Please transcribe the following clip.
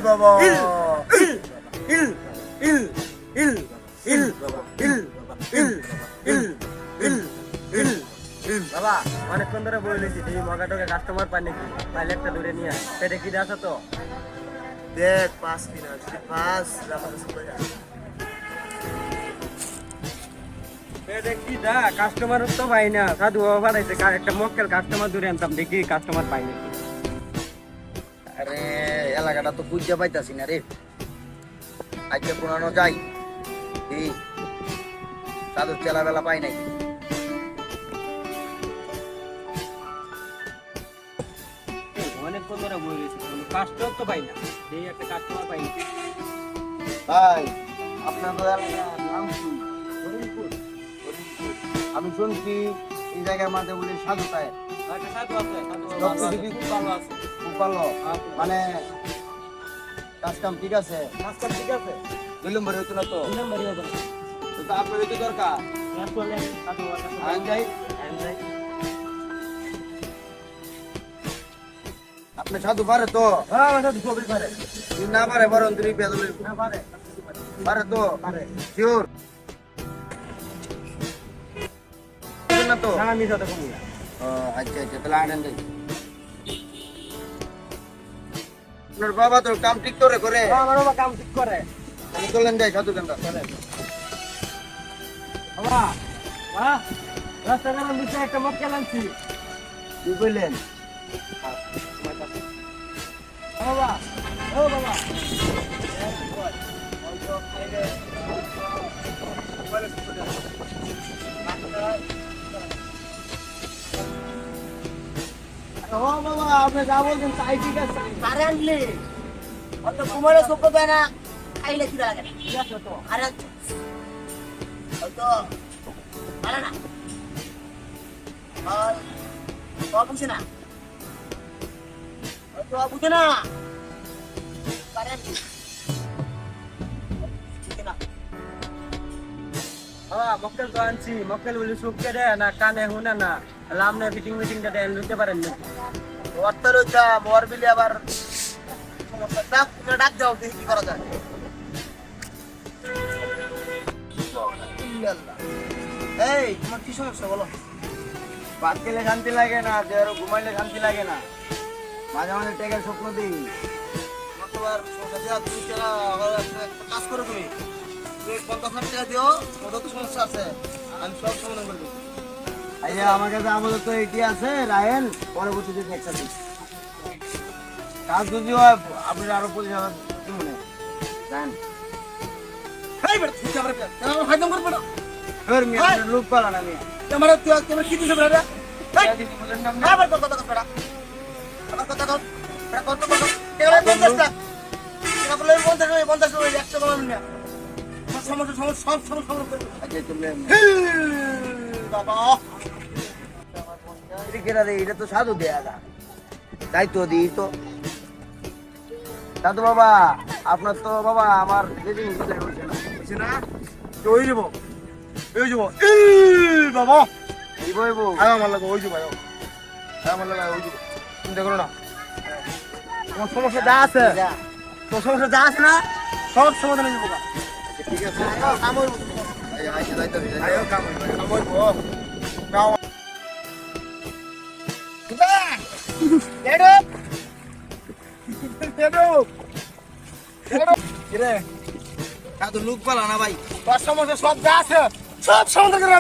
বাবা অনেকক্ষণ ধরে বলেছি এই মগাটোকে কাস্টমার পাই নাকি পাইলে একটা দূরে নিয়ে পেটে কি আছে তো দেখ পাস কিনা পাস পেটে কি দা কাস্টমার তো পাই না সাধু বাবা বাড়াইছে একটা মক্কেল কাস্টমার দূরে আনতাম দেখি কাস্টমার পাই নাকি আরে এলাকাটা তো বুঝতে পাইতাছি না রে আজকে পুরানো যাই এই সাধু চেলাবেলা পাই নাকি অনেকক্ষণ ধরে বলেছি কাস্টমার তো পাই না এই একটা কাস্টমার পাই না ভাই আপনাদের এলাকার নাম কি হরিণপুর আমি শুনছি এই জায়গার মাঝে বলি সাধু পায় খুব ভালো মানে কাজ কাম ঠিক আছে দুই নম্বরে হইতো না তো তো আপনার হইতো দরকার আপনি সাধু পারে তো তুই না পারে বরং তুই বেদলে পারে তো শিওর না তো আমি সাথে কম না আচ্ছা আচ্ছা তাহলে আনেন যাই আপনার বাবা তো কাম ঠিক করে আমার বাবা কাম ঠিক করে আমি চলেন যাই সাধু কেন্দ্র বাবা রাস্তাঘাটের নিচে একটা মক্কেল আনছি কি বললেন বাবা ও বাবা ও বাবা আপনি যা বলছেন তাই ঠিক আছে আরে আনলি অত কুমারে সব দেয় না খাইলে কি লাগে ঠিক আছে তো আরে তো ভালো না আর তো বুঝে না তো বুঝে না আরে ঠিক না বাবা মক্কেল তো আনছি মক্কেল বলি সুখকে দেয় না কানে শুনে না লামনে ফিটিংটা দেন লুটতে পারেন না অর্থের ওইটা মোর বিলি আবার সমস্যা ডাক দাও দেখি কি করা যায় এই তোমার কি সমস্যা বলো ভাত খেলে শান্তি লাগে না দেওয়ার ঘুমাইলে শান্তি লাগে না মাঝে মাঝে টেকের স্বপ্ন দিই তোমার সমস্যা দেওয়া তুমি কাজ করো তুমি 50,000 টাকা দিও ওটা তো সমস্যা আছে আমি সব সমাধান করে দেবো আইয়া আমার কাছে আমাদের তো এটি আছে রাহেল পরবর্তীতে একটা দিই কাজ যদি হয় আপনি আরো 50,000 কি মনে জান এই বেটা তুই আমার আমার ফায়দা করবে না ফের মিয়া লোক পালা না মিয়া তোমার তোমার কি দিছ বেটা এই আবার কথা কথা বেটা আমার কথা কর বেটা কত কত কেবল 50 টাকা কেন বলে 50 টাকা 100 টাকা মিয়া সমস্যা সব সমস্যা আচ্ছা তুমি বাবা এটা তো সাধু দেয়া দায়িত্ব দিই তো সাধু বাবা আপনার তো বাবা আমার বাবা কি বইবো আমার লাগে ওই যাবো আমার লাগে ওই যাবো চিন্তা করো না তোমার সমস্যা যা আছে তোর সমস্যা যা আছে না সব সমাধান হয়ে যাবো ঠিক আছে লোক পালা না ভাই তোর সমস্যা সব যা আছে সব সমাধান করে